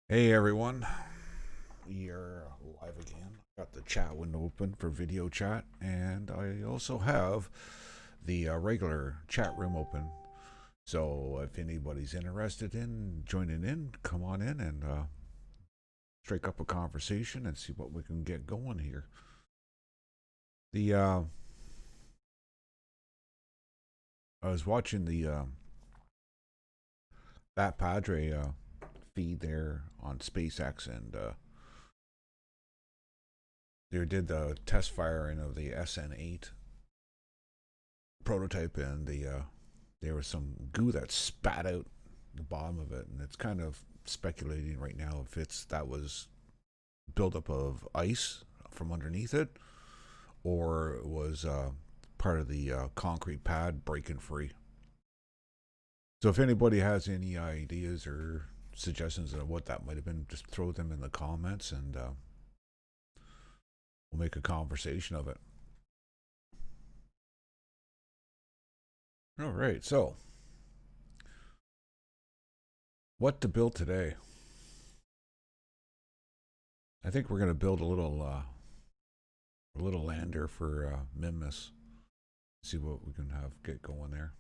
Hey everyone, we are live again. Got the chat window open for video chat, and I also have the regular chat room open. So if anybody's interested in joining in, come on in and strike up a conversation and see what we can get going here. The I was watching the Bat Padre feed there on SpaceX, and they did the test firing of the SN8 prototype, and there was some goo that spat out the bottom of it, and it's kind of speculating right now if that was buildup of ice from underneath it, or it was part of the concrete pad breaking free. So if anybody has any ideas or suggestions of what that might have been, just throw them in the comments, and we'll make a conversation of it. All right, so what to build today? I think we're going to build a little lander for Mimmis. See what we can have get going there.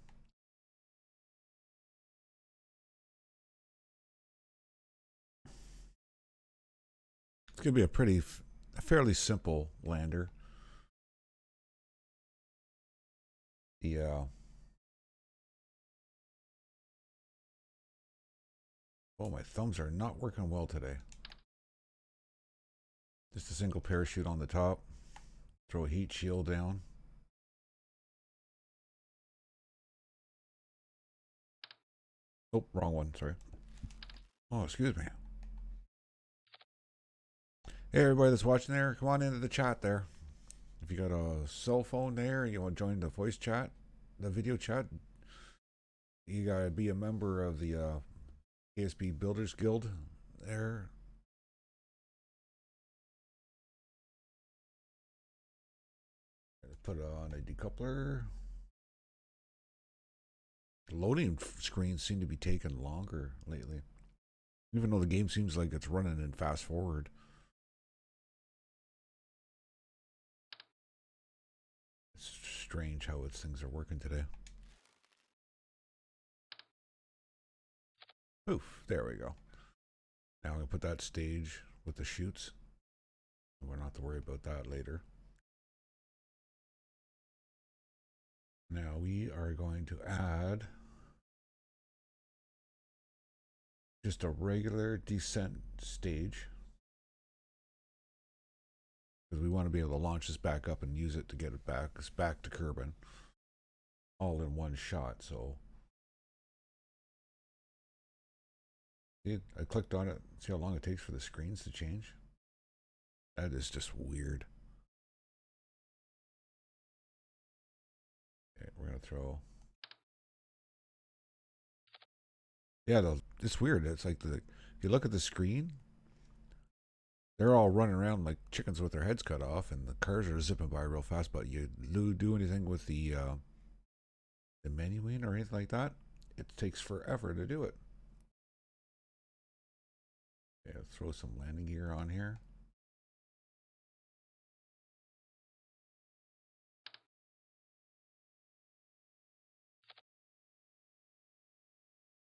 It's going to be a fairly simple lander. The Oh, my thumbs are not working well today. Just a single parachute on the top. Throw a heat shield down. Oh, wrong one. Sorry. Oh, excuse me. Hey, everybody that's watching there, come on into the chat there. If you got a cell phone there and you want to join the voice chat, the video chat, you got to be a member of the ASB Builders Guild there. Put on a decoupler. The loading screens seem to be taking longer lately, even though the game seems like it's running in fast forward. It's strange how things are working today. Oof, there we go. Now I'm going to put that stage with the chutes. We're not to worry about that later. Now we are going to add just a regular descent stage, because we want to be able to launch this back up and use it to get it back to Kerbin all in one shot. So see, I clicked on it. See how long it takes for the screens to change? That is just weird. Okay, we're gonna throw. Yeah, it's weird. It's like if you look at the screen, they're all running around like chickens with their heads cut off, and the cars are zipping by real fast. But you do anything with the menuing or anything like that, it takes forever to do it. Yeah, throw some landing gear on here.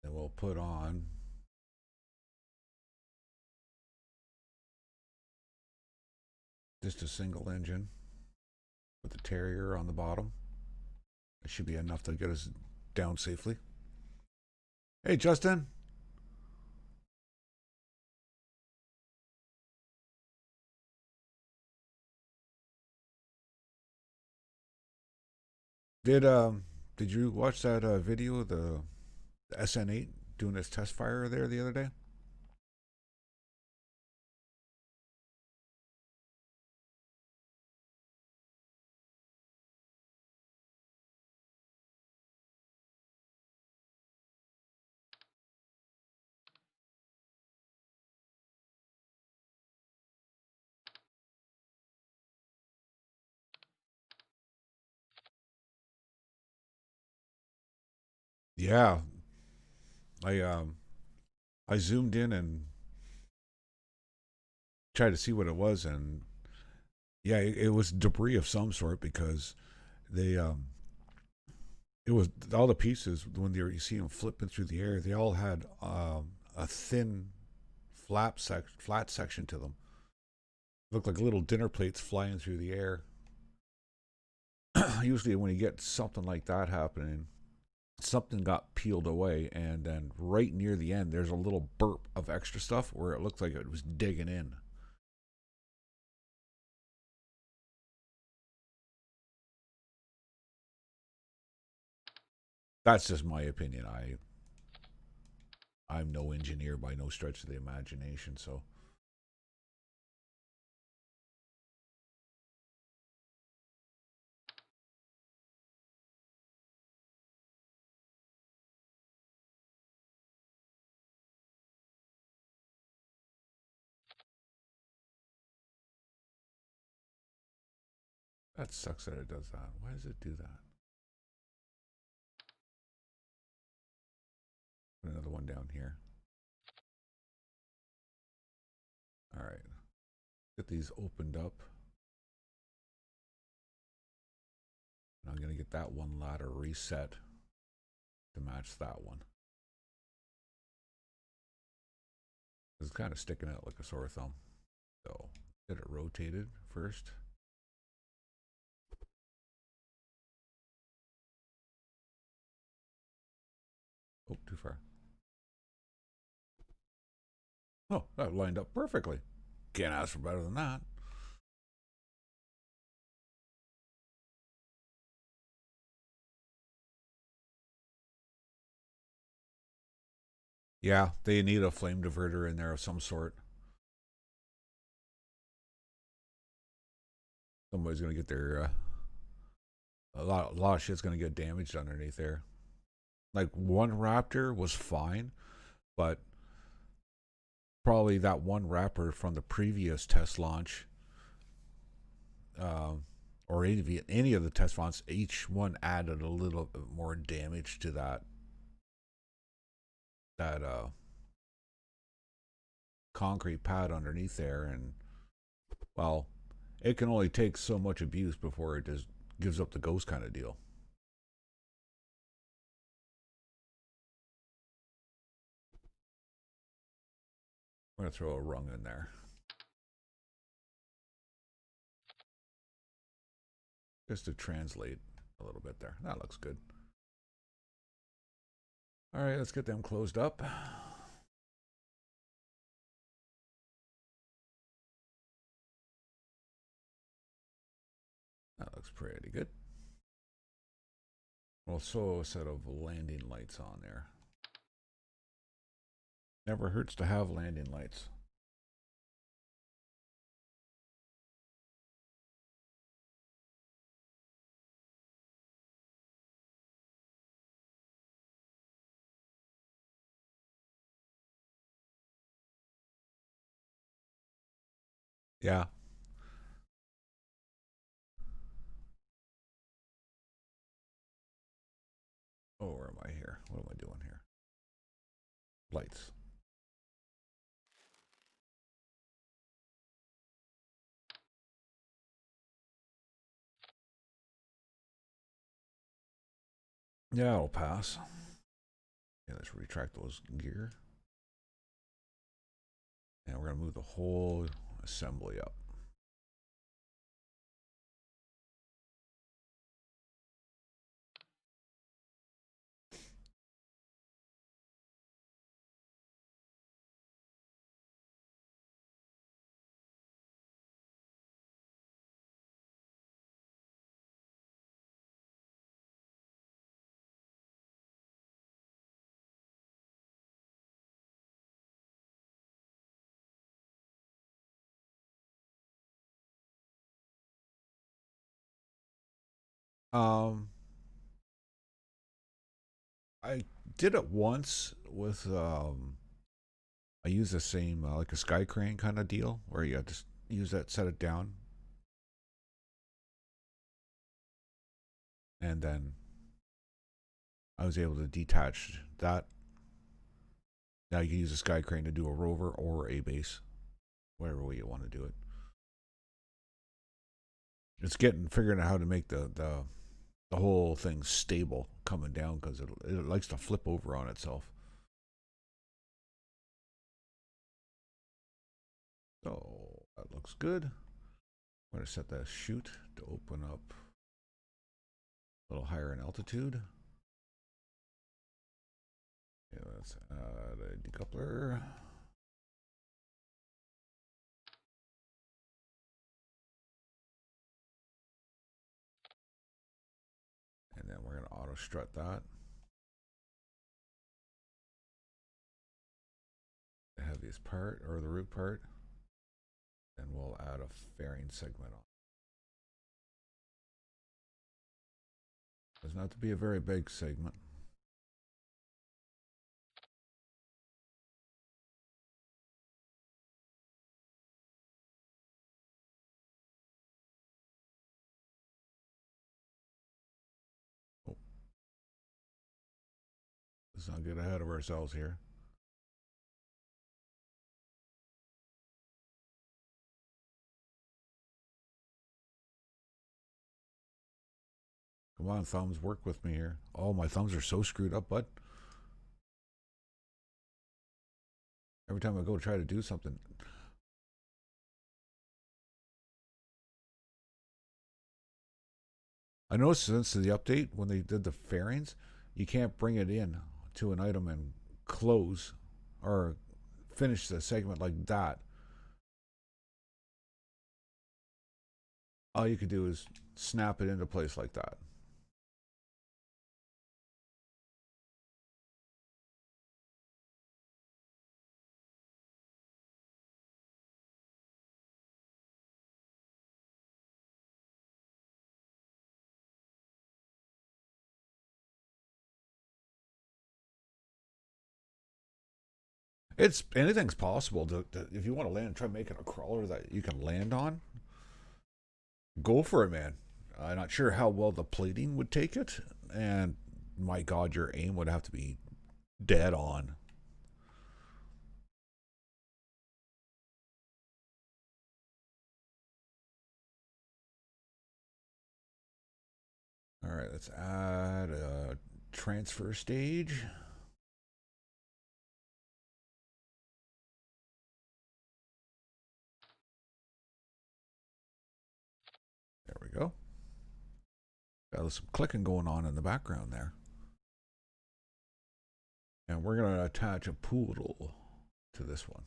Then we'll put on just a single engine with the Terrier on the bottom. It should be enough to get us down safely. Hey, Justin. Did did you watch that video of the SN8 doing its test fire there the other day? Yeah, I I zoomed in and tried to see what it was, and yeah, it was debris of some sort because they it was all the pieces when you see them flipping through the air. They all had a thin flat section to them. Looked like little dinner plates flying through the air. Usually, when you get something like that happening, something got peeled away, and then right near the end, there's a little burp of extra stuff where it looked like it was digging in. That's just my opinion. I'm no engineer by no stretch of the imagination, so that sucks that it does that. Why does it do that? Put another one down here. All right, get these opened up. And I'm gonna get that one ladder reset to match that one. It's kind of sticking out like a sore thumb. So get it rotated first. Oh, too far. Oh, that lined up perfectly. Can't ask for better than that. Yeah, they need a flame diverter in there of some sort. Somebody's gonna get their a lot of shit's gonna get damaged underneath there. Like one Raptor was fine, but probably that one Raptor from the previous test launch, um, or any of the test launches, each one added a little bit more damage to that concrete pad underneath there, and well, it can only take so much abuse before it just gives up the ghost kind of deal. I'm gonna throw a rung in there just to translate a little bit there. That looks good. All right, let's get them closed up. That looks pretty good. We'll sew a set of landing lights on there. Never hurts to have landing lights. Yeah. Oh, where am I here? What am I doing here? Lights. Yeah, I'll pass. Yeah, let's retract those gear. And we're going to move the whole assembly up. Um, I did it once with I use the same like a sky crane kind of deal where you just use that, set it down, and then I was able to detach that. Now you can use a sky crane to do a rover or a base. whatever way you want to do it. It's figuring out how to make the whole thing stable coming down because it likes to flip over on itself. So that looks good. I'm going to set that chute to open up a little higher in altitude. Okay, let's add a decoupler. And then we're going to auto strut that. The heaviest part, or the root part. Then we'll add a fairing segment on. Doesn't have to be a very big segment. Oh. Let's not get ahead of ourselves here. Come on, thumbs, work with me here. Oh, my thumbs are so screwed up, bud. Every time I go try to do something. I noticed since the update, when they did the fairings, you can't bring it in to an item and close or finish the segment like that. All you could do is snap it into place like that. Anything's possible. If you want to land, try making a crawler that you can land on. Go for it, man. I'm not sure how well the plating would take it, and my God, your aim would have to be dead on. All right, let's add a transfer stage. There we go. Got some clicking going on in the background there. And we're going to attach a poodle to this one.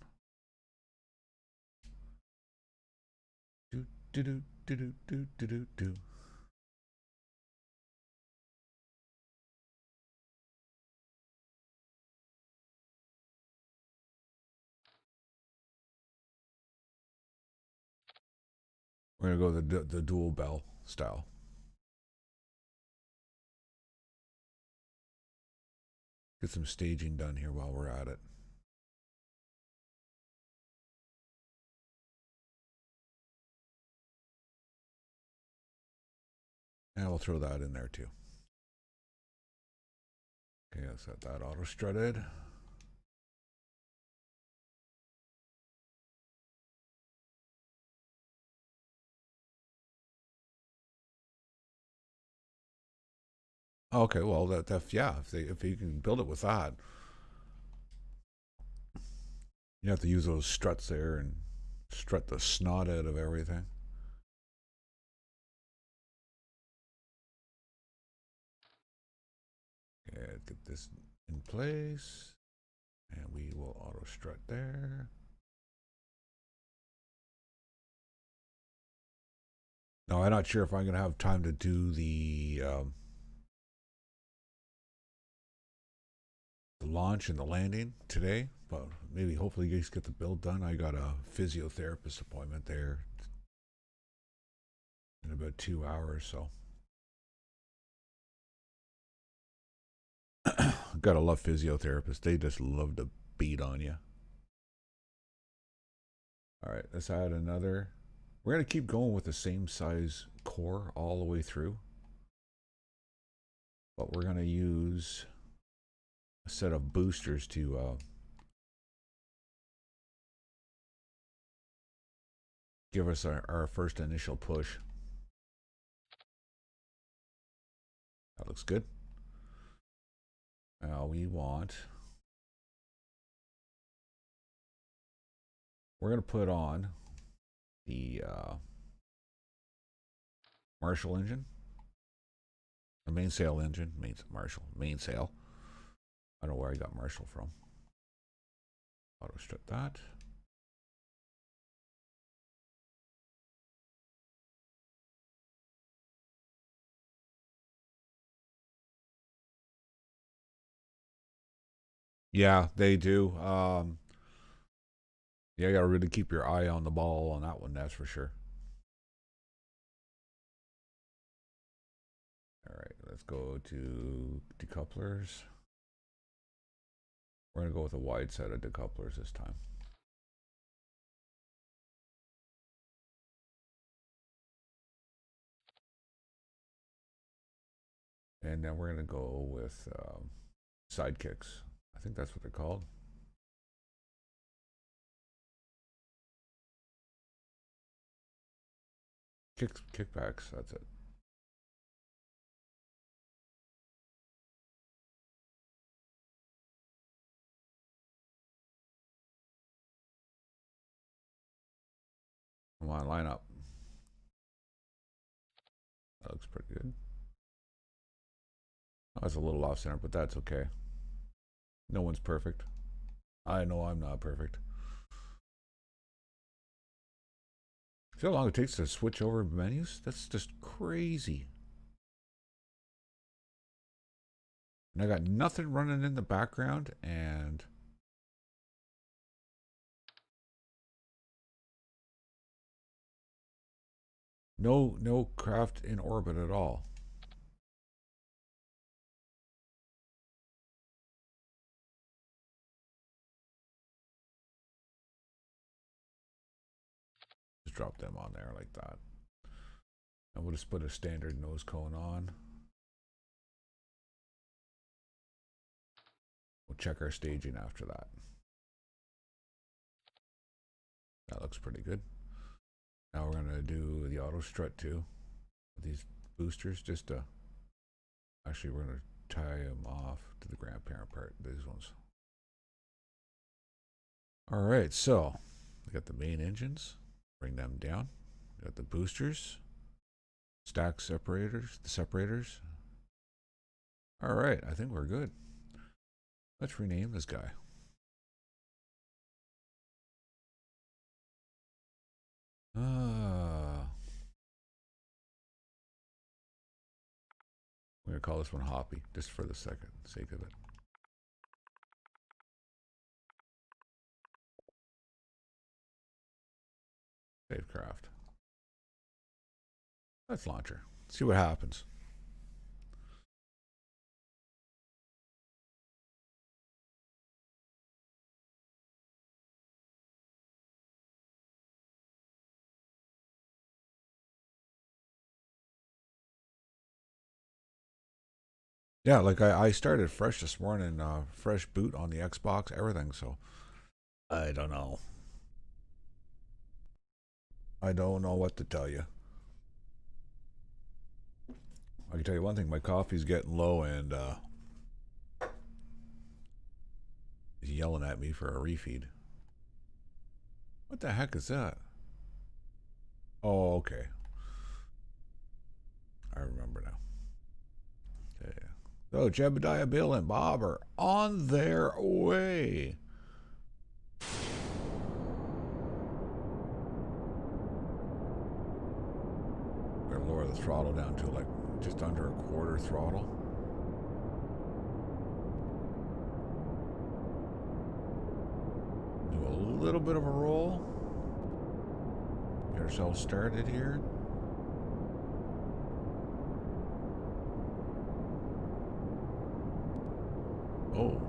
Do, do, do, do, do, do, do, do, do. We're going to go the dual bell style. Get some staging done here while we're at it. And we'll throw that in there too. Okay, let's set that auto strutted. Okay, well that yeah, if you can build it with that, you have to use those struts there and strut the snot out of everything. Okay, get this in place, and we will auto strut there. Now, I'm not sure if I'm going to have time to do the launch and the landing today, but maybe hopefully you guys get the build done. I got a physiotherapist appointment there in about 2 hours, so gotta love physiotherapists. They just love to beat on you. All right, let's add another. We're gonna keep going with the same size core all the way through, but we're gonna use a set of boosters to give us our first initial push. That looks good. Now we want... We're going to put on the Marshall engine. The mainsail engine. Marshall. Mainsail. I don't know where I got Marshall from. Auto strip that. Yeah, they do. Yeah, you gotta really keep your eye on the ball on that one, that's for sure. Alright, let's go to decouplers. We're gonna go with a wide set of decouplers this time. And then we're gonna go with sidekicks. I think that's what they're called. Kickbacks, that's it. Come on, line up. That looks pretty good. Oh, it's a little off center, but that's okay. No one's perfect. I know I'm not perfect. See how long it takes to switch over menus? That's just crazy. And I got nothing running in the background, and no craft in orbit at all. Just drop them on there like that. And we'll just put a standard nose cone on. We'll check our staging after that. That looks pretty good. Now we're going to do the auto strut too. With these boosters, just to... Actually, we're going to tie them off to the grandparent part, these ones. Alright, so we got the main engines. Bring them down. We got the boosters. Stack separators, the separators. Alright, I think we're good. Let's rename this guy. We're going to call this one Hoppy, just for the sake of it. Save craft. Let's launcher. See what happens. Yeah, like I started fresh this morning, fresh boot on the Xbox, everything, so I don't know. I don't know what to tell you. I can tell you one thing, my coffee's getting low, and he's yelling at me for a refeed. What the heck is that? Oh, okay. I remember now. Okay. So Jebediah, Bill, and Bob are on their way. We're gonna lower the throttle down to like just under a quarter throttle. Do a little bit of a roll. Get ourselves started here. Oh.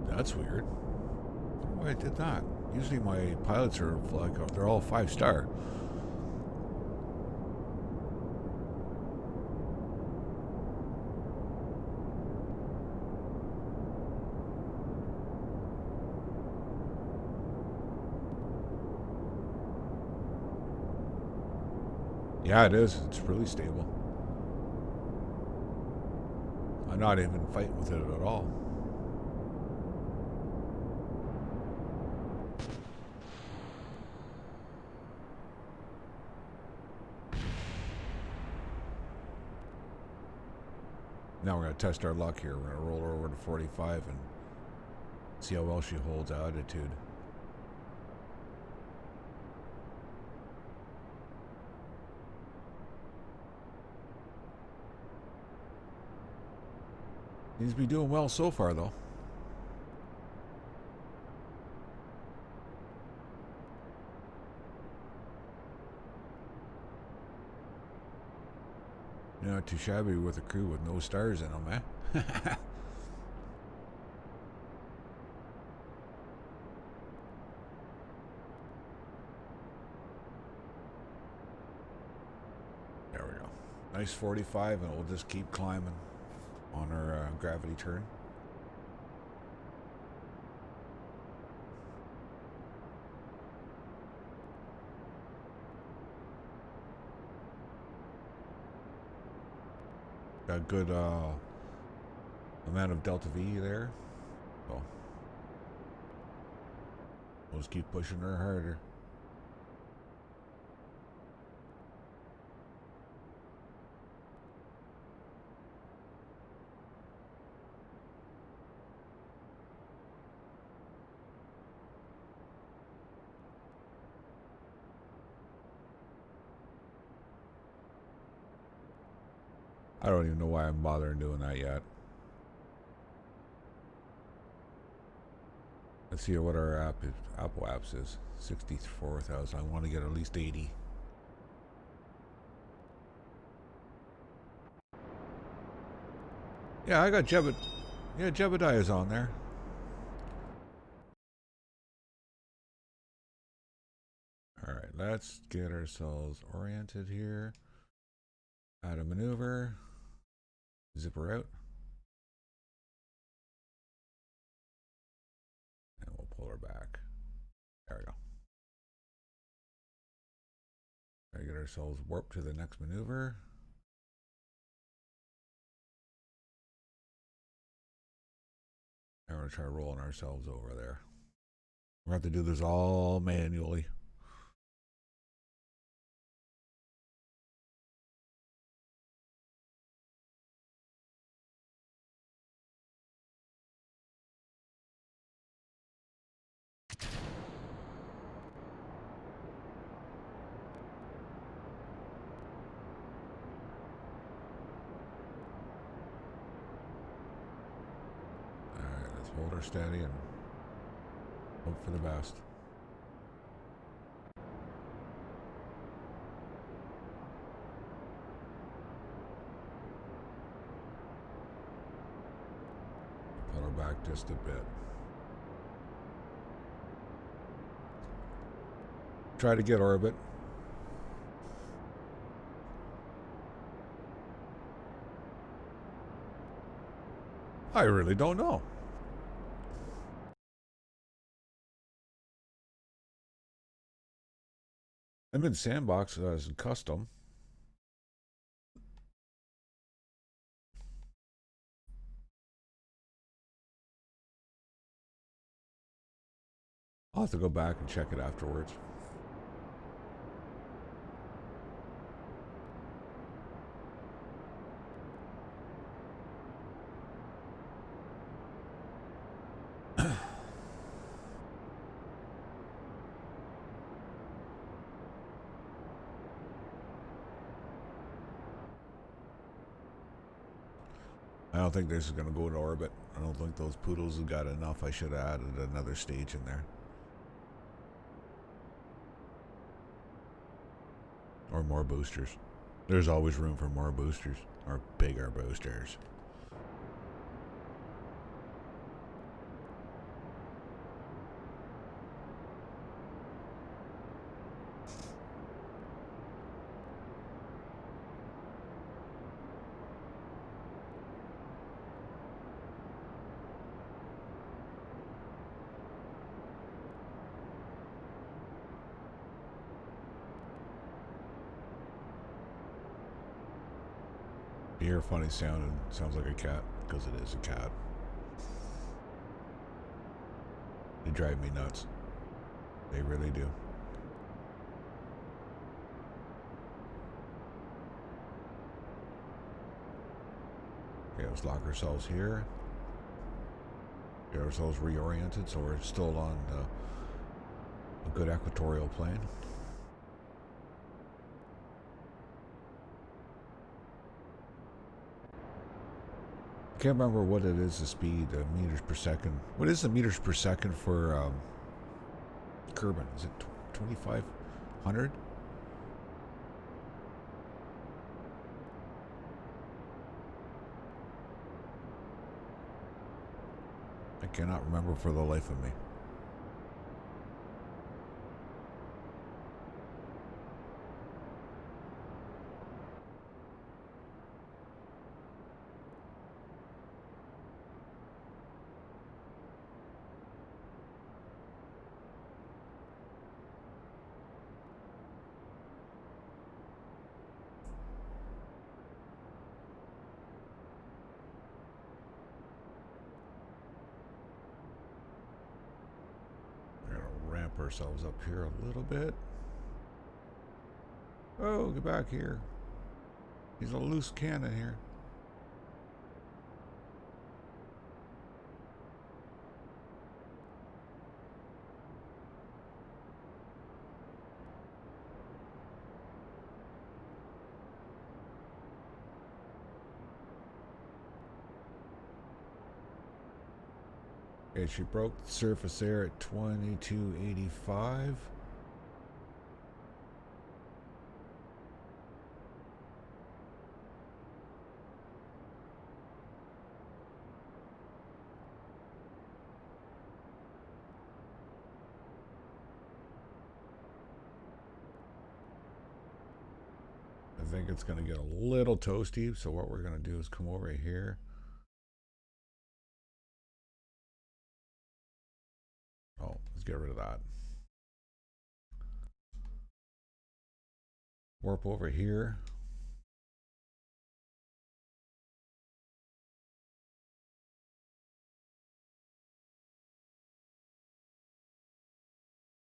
That's weird. I don't know why I did that. Usually my pilots are like, they're all 5-star. Yeah, it is. It's really stable. I'm not even fighting with it at all. Now we're going to test our luck here. We're going to roll her over to 45 and see how well she holds altitude. Seems to be doing well so far, though. Not too shabby with a crew with no stars in them, eh? There we go. Nice 45, and we'll just keep climbing on our gravity turn. Got good amount of delta V there. So we'll just keep pushing her harder. I don't even know why I'm bothering doing that yet. Let's see what our Apple apps is. 64,000. I want to get at least 80. Yeah, I got Jebediah's on there. Alright, let's get ourselves oriented here. Add a maneuver. Zip her out. And we'll pull her back. There we go. Gotta get ourselves warped to the next maneuver. And we're gonna try rolling ourselves over there. We're gonna have to do this all manually. Hold her steady and hope for the best. Pull her back just a bit. Try to get orbit. I really don't know. I'm in Sandbox as custom. I'll have to go back and check it afterwards. I don't think this is going to go to orbit. I don't think those poodles have got enough. I should have added another stage in there. Or more boosters. There's always room for more boosters. Or bigger boosters. You hear a funny sound and it sounds like a cat because it is a cat. They drive me nuts. They really do. Okay, let's lock ourselves here. Get ourselves reoriented so we're still on a good equatorial plane. I can't remember what it is, the speed, meters per second. What is the meters per second for Kerbin? Is it 2,500? I cannot remember for the life of me. Ramp ourselves up here a little bit. Oh, get back here. He's a loose cannon here. Okay, she broke the surface air at 2285. I think it's going to get a little toasty, so what we're going to do is come over here. Oh, let's get rid of that. Warp over here.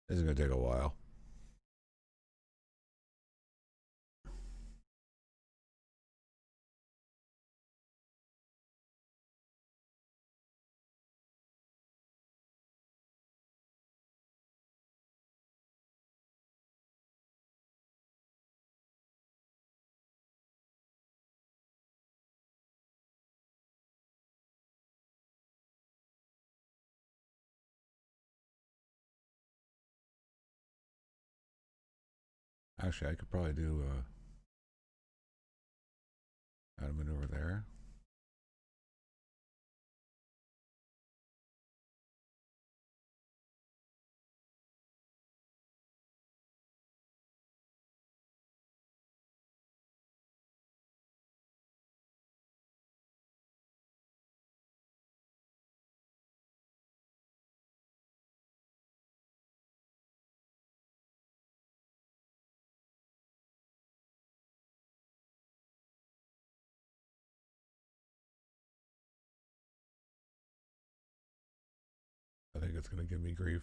This is going to take a while. Actually, I could probably do add a maneuver there. I think it's going to give me grief.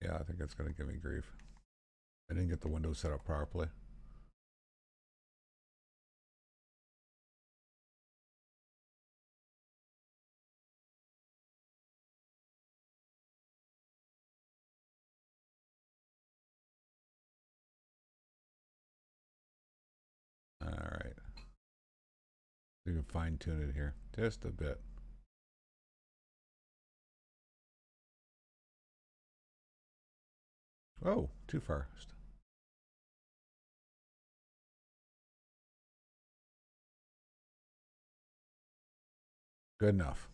Yeah, I think it's going to give me grief. I didn't get the window set up properly. All right. We can fine tune it here just a bit. Oh, too fast. Good enough.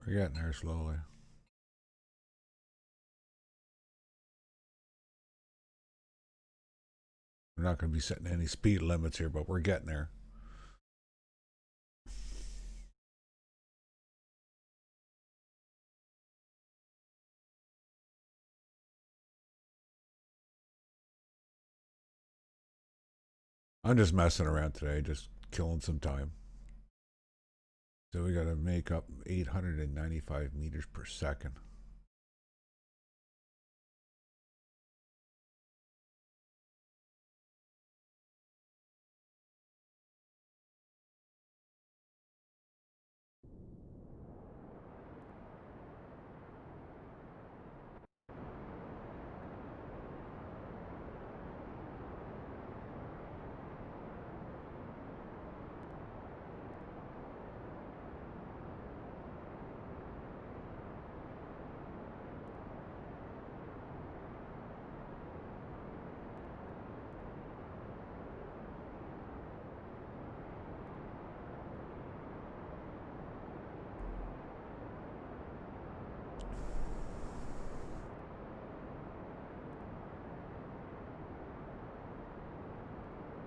We're getting there slowly. We're not going to be setting any speed limits here, but we're getting there. I'm just messing around today, just killing some time. So we got to make up 895 meters per second.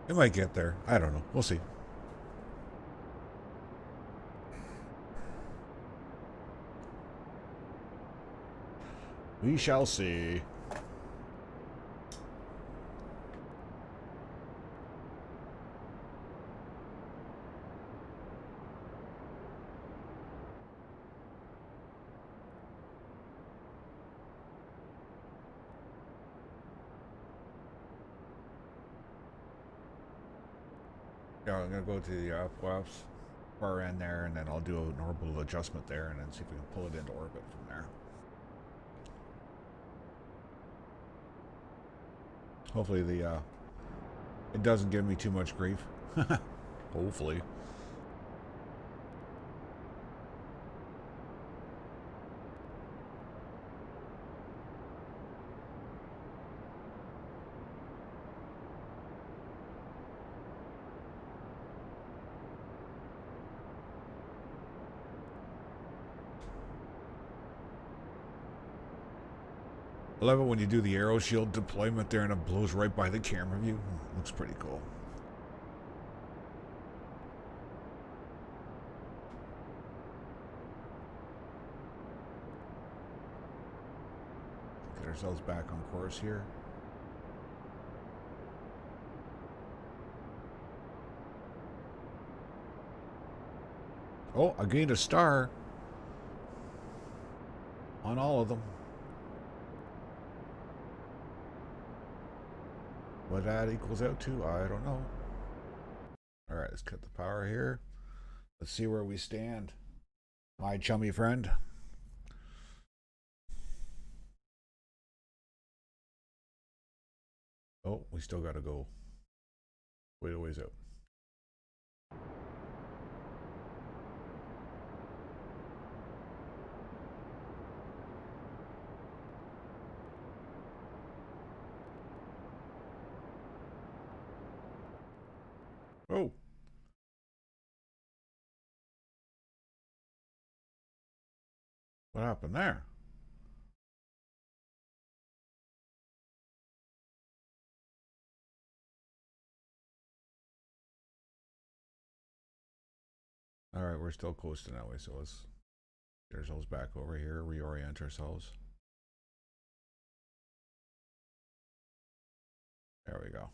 It might get there. I don't know. We'll see. We shall see. Yeah, I'm gonna go to the flaps far end there, and then I'll do a normal adjustment there, and then see if we can pull it into orbit from there. Hopefully it doesn't give me too much grief. Hopefully. 11 when you do the arrow shield deployment there and it blows right by the camera view. Looks pretty cool. Get ourselves back on course here. Oh, I gained a star on all of them. What that equals out to, I don't know. Alright, let's cut the power here. Let's see where we stand. My chummy friend. Oh, we still gotta go. Wait a ways out. Oh. What happened there? Alright, we're still coasting that way, so let's get ourselves back over here, reorient ourselves. There we go.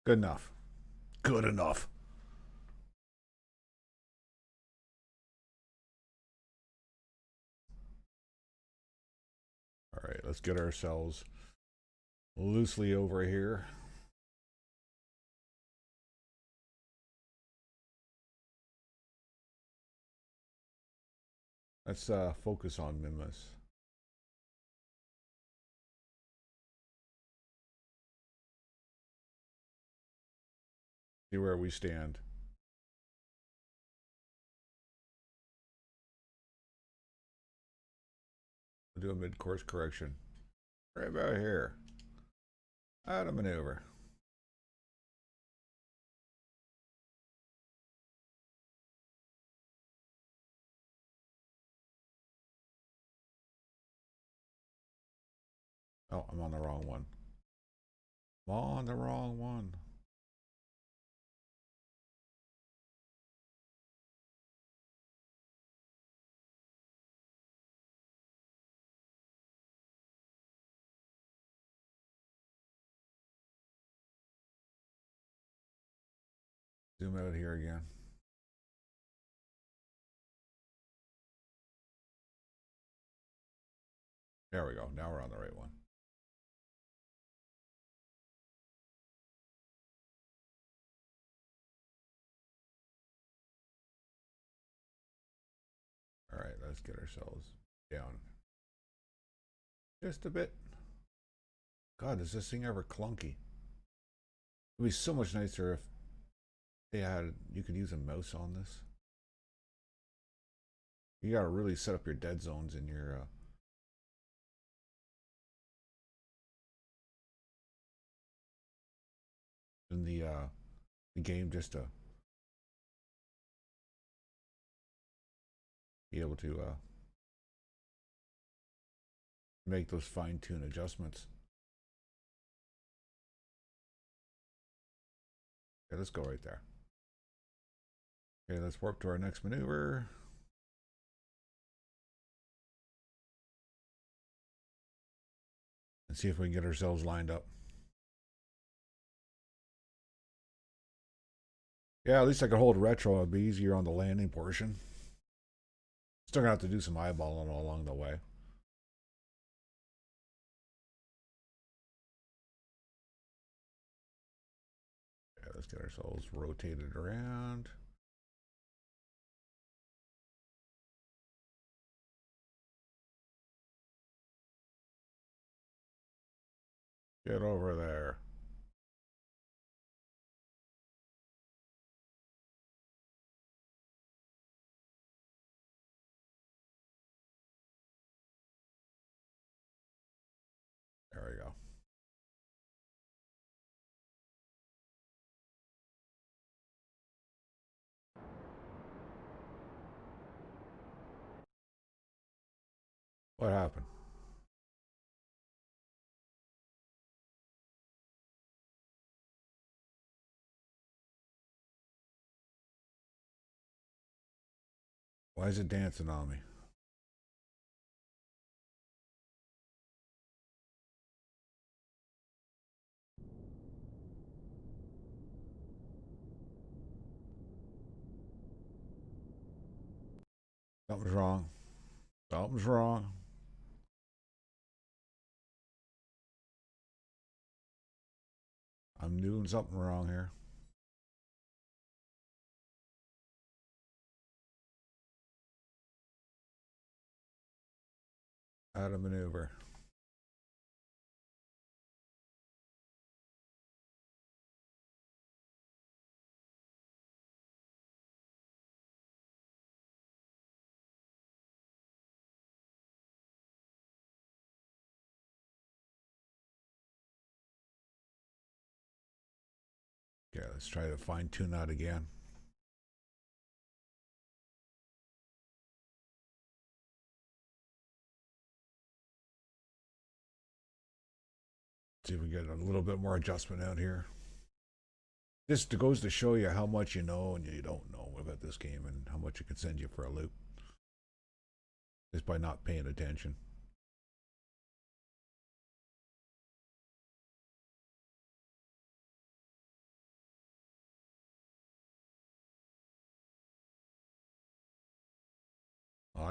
Good enough. Good enough. All right, let's get ourselves loosely over here. Let's focus on Mimmis. See where we stand. We'll do a mid-course correction. Right about here. Out of maneuver. Oh, I'm on the wrong one. I'm on the wrong one. Zoom out here again. There we go. Now we're on the right one. All right, let's get ourselves down just a bit. God, is this thing ever clunky? It'd be so much nicer if they had, you could use a mouse on this. You gotta really set up your dead zones in your in the game just to be able to make those fine-tune adjustments. Okay, let's go right there. Okay, let's warp to our next maneuver. And see if we can get ourselves lined up. Yeah, at least I could hold retro. It'd be easier on the landing portion. Still gonna have to do some eyeballing all along the way. Yeah, let's get ourselves rotated around. Get over there. There we go. What happened? Why is it dancing on me? Something's wrong. Something's wrong. I'm doing something wrong here. Out of maneuver. Okay, let's try to fine tune that again. See if we get a little bit more adjustment out here. This goes to show you how much you know and you don't know about this game and how much it can send you for a loop. Just by not paying attention.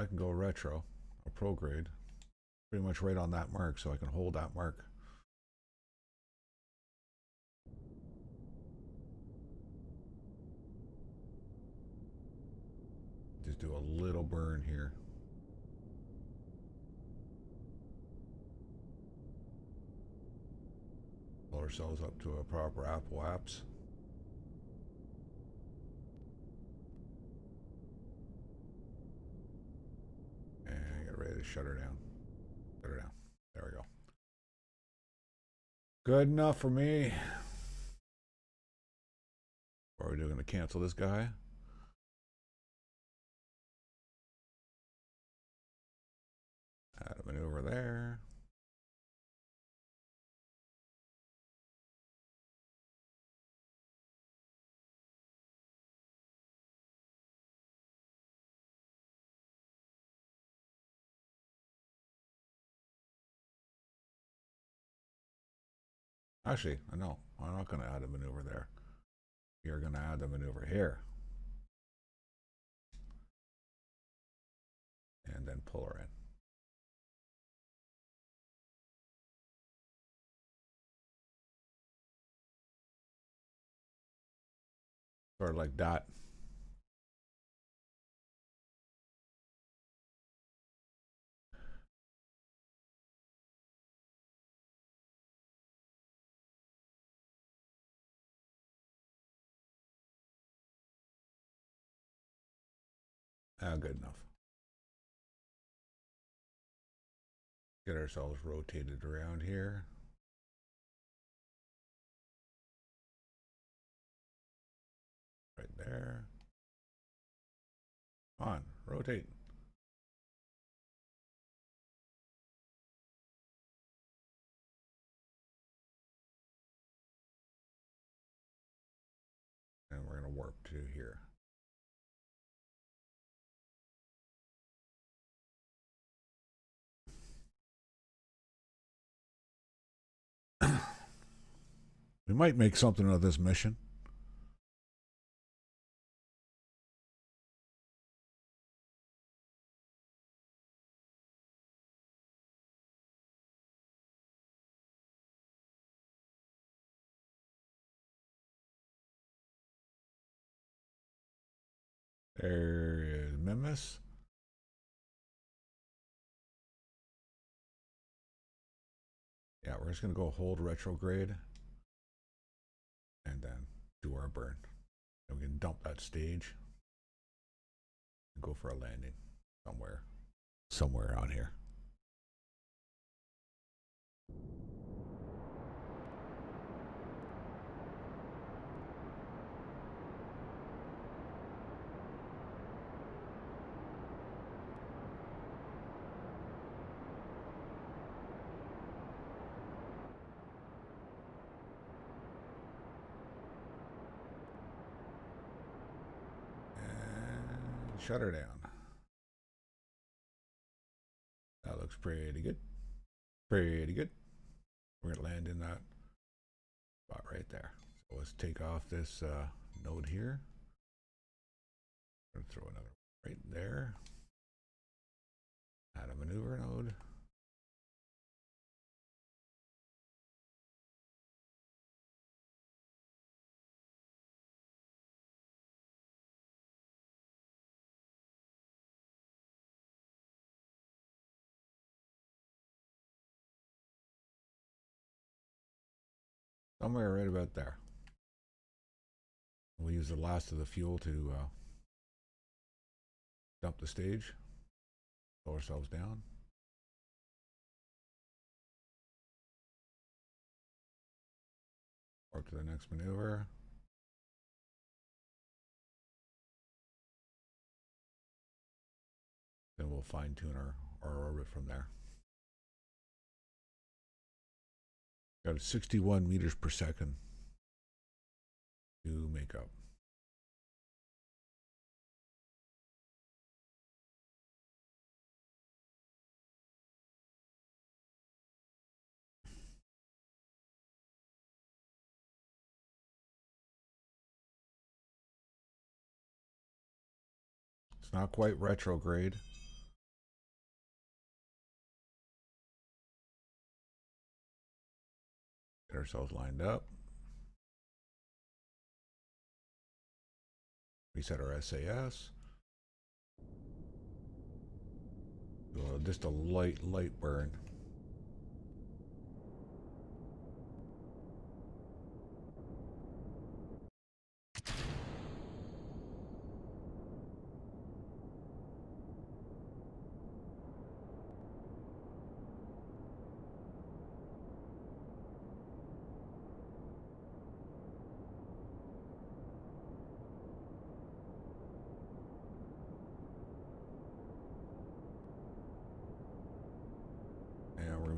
I can go retro or prograde. Pretty much right on that mark, so I can hold that mark. Just do a little burn here. Pull ourselves up to a proper Apple apps. And get ready to shut her down. Shut her down. There we go. Good enough for me. What are we doing? Going to cancel this guy? Add a maneuver there. Actually, no, I'm not going to add a maneuver there. You're going to add the maneuver here. And then pull her in. Sort of like that. Good enough. Get ourselves rotated around here. Right there. Come on, rotate. And we're going to warp to here. We might make something of this mission. There is Mimmis. Yeah, we're just going to go hold retrograde and then do our burn. And we can dump that stage and go for a landing somewhere on here. And shut her down. That looks pretty good. Pretty good. We're going to land in that spot right there. So let's take off this node here. I'm going to throw another right there. Add a maneuver node. Somewhere right about there. We'll use the last of the fuel to dump the stage. Slow ourselves down. Warp to the next maneuver. Then we'll fine tune our orbit from there. Got 61 meters per second to make up. It's not quite retrograde. ourselves lined up. Reset our SAS. Just a light burn.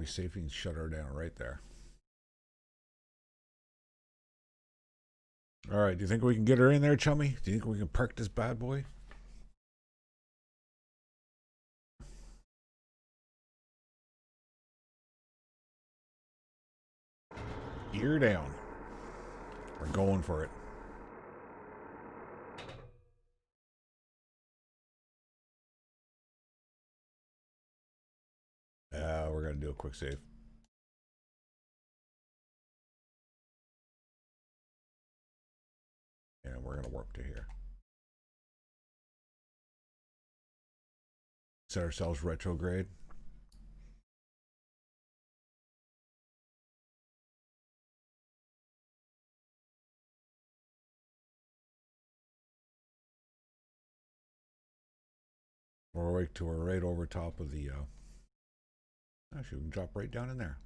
See if we can shut her down right there. All right, do you think we can get her in there, chummy? Do you think we can park this bad boy? Ear down. We're going for it. We're going to do a quick save. And we're going to warp to here. Set ourselves retrograde. We're right over top of the... actually, we can drop right down in there.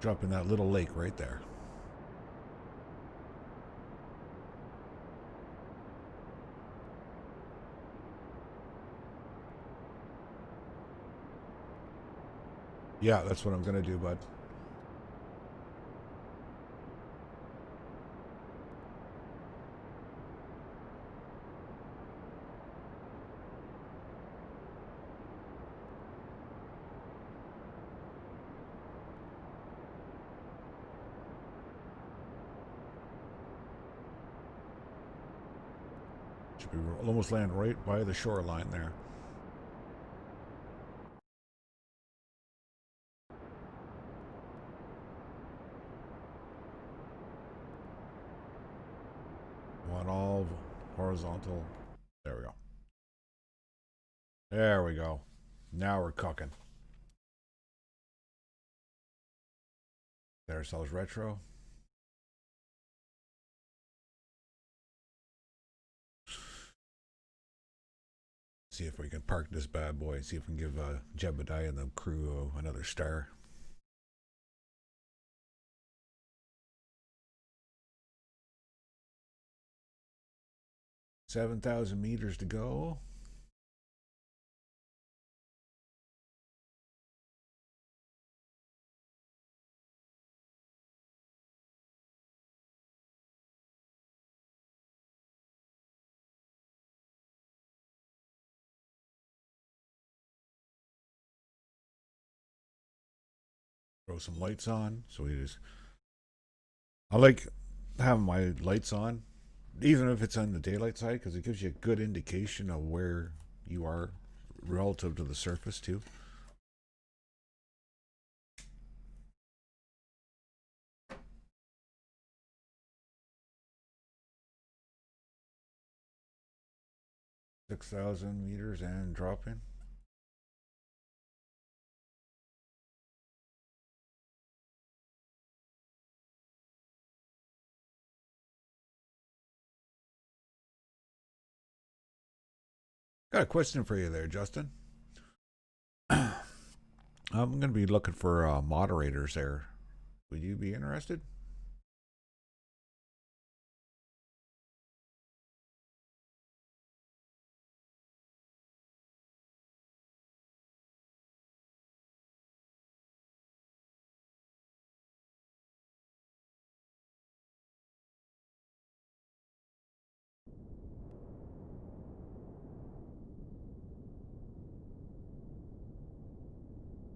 Drop in that little lake right there. Yeah, that's what I'm going to do, bud. Should be almost land right by the shoreline there. Want all horizontal. There we go. There we go. Now we're cooking. Set ourselves retro. See if we can park this bad boy. See if we can give Jebediah and the crew another star. $7,000 meters to go. Throw some lights on. So we just... I like having my lights on, even if it's on the daylight side, because it gives you a good indication of where you are relative to the surface too. $6,000 meters and dropping. Got a question for you there, Justin. I'm going to be looking for moderators there. Would you be interested?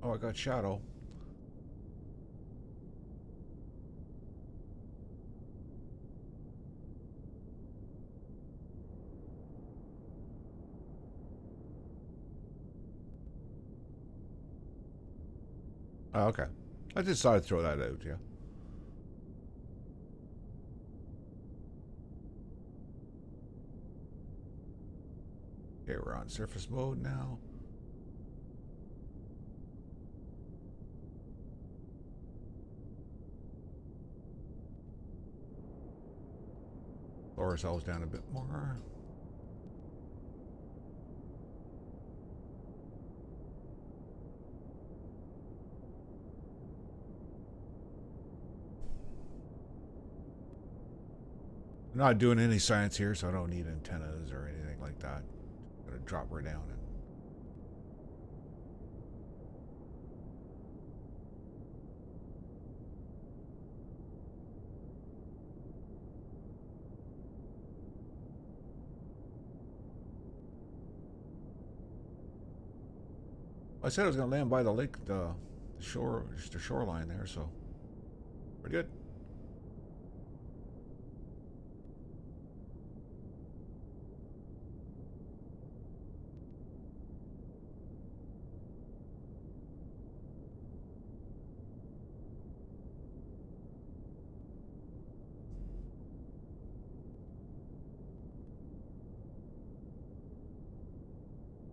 Oh, I got Shadow. Oh, okay. I just thought I'd throw that out, yeah. Okay, we're on surface mode now. Lower ourselves down a bit more. I'm not doing any science here, so I don't need antennas or anything like that. Gonna drop her down and I said I was gonna land by the lake, the shore, just the shoreline there, so pretty good.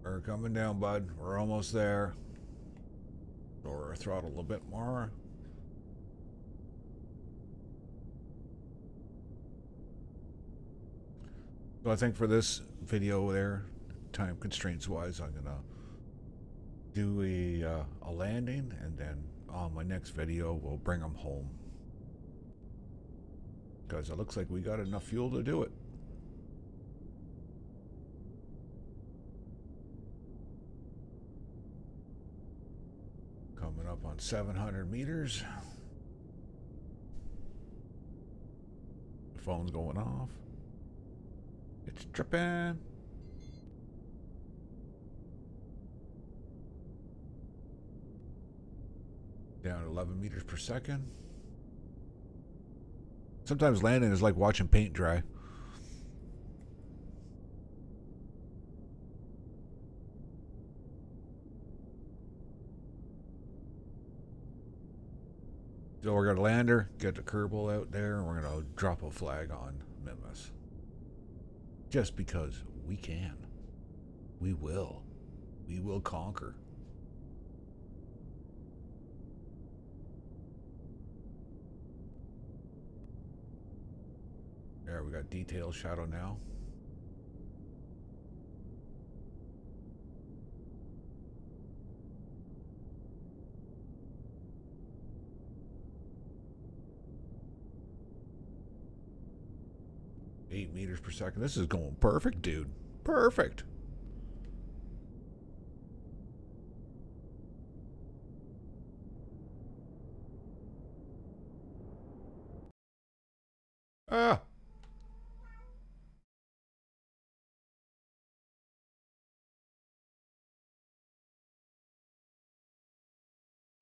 We're coming down, bud. We're almost there. Lower our throttle a little bit more. So I think for this video there, time constraints wise, I'm gonna do a landing, and then on my next video we'll bring them home, because it looks like we got enough fuel to do it. Coming up on 700 meters. The phone's going off. It's tripping. Down 11 meters per second. Sometimes landing is like watching paint dry. So we're gonna land her, get the Kerbal out there, and we're gonna drop a flag on Mimmis. Just because we can. We will. We will conquer. There, we got detail shadow now. Eight meters per second. This is going perfect, dude. Perfect. Ah.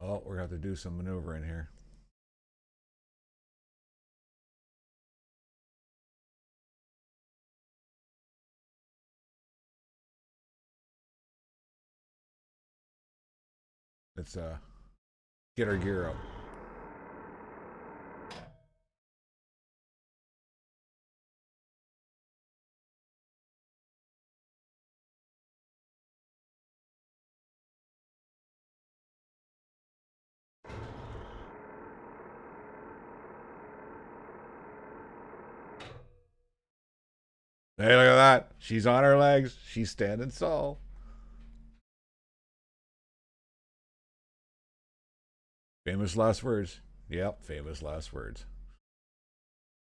Oh, we're going to have to do some maneuvering here. Let's get our gear up. Hey, look at that. She's on her legs. She's standing tall. Famous last words. Yep, famous last words.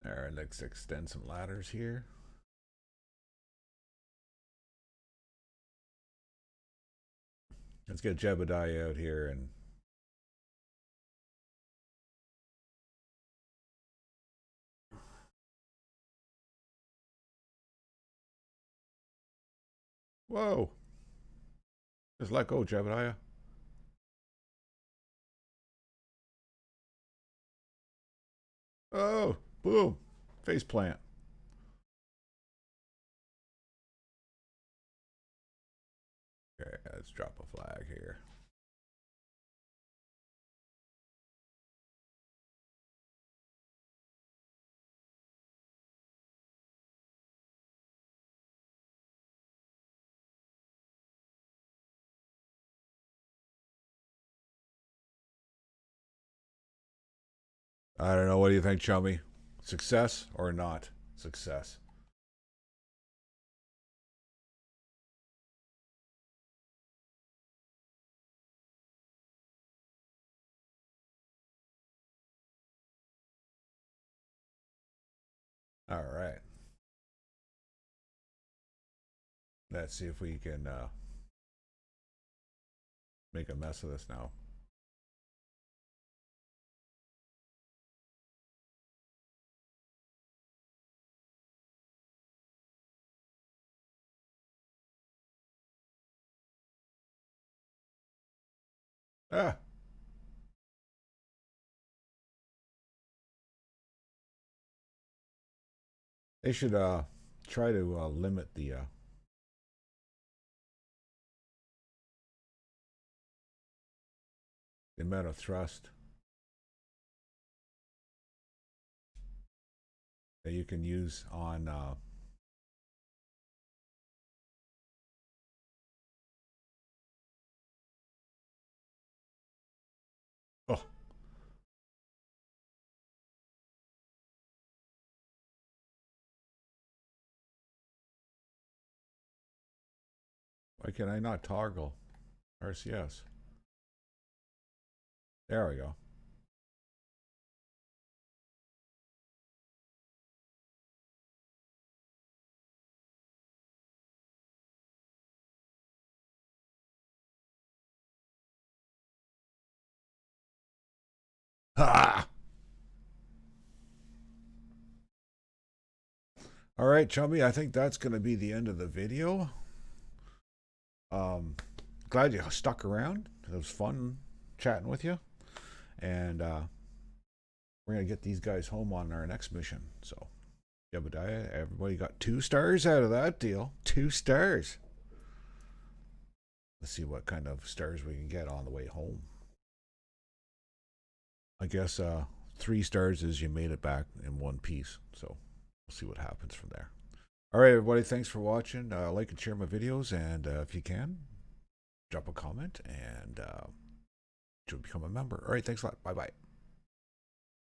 All right, let's extend some ladders here. Let's get Jebediah out here and whoa. Just let go, Jebediah. Oh, boom. Face plant. Okay, let's drop a flag here. I don't know. What do you think, Chummy? Success or not success? All right. Let's see if we can make a mess of this now. Ah, they should try to limit the amount of thrust that you can use on. Oh, why can I not toggle RCS? There we go. Ha! All right, Chubby. I think that's going to be the end of the video. Um, Glad you stuck around. It was fun chatting with you, and we're gonna get these guys home on our next mission. So, Jebediah, everybody got 2 stars out of that deal. 2 stars. Let's see what kind of stars we can get on the way home. I guess 3 stars is you made it back in one piece. So we'll see what happens from there. All right, everybody. Thanks for watching. Like and share my videos, and if you can, drop a comment and become a member. All right. Thanks a lot. Bye bye.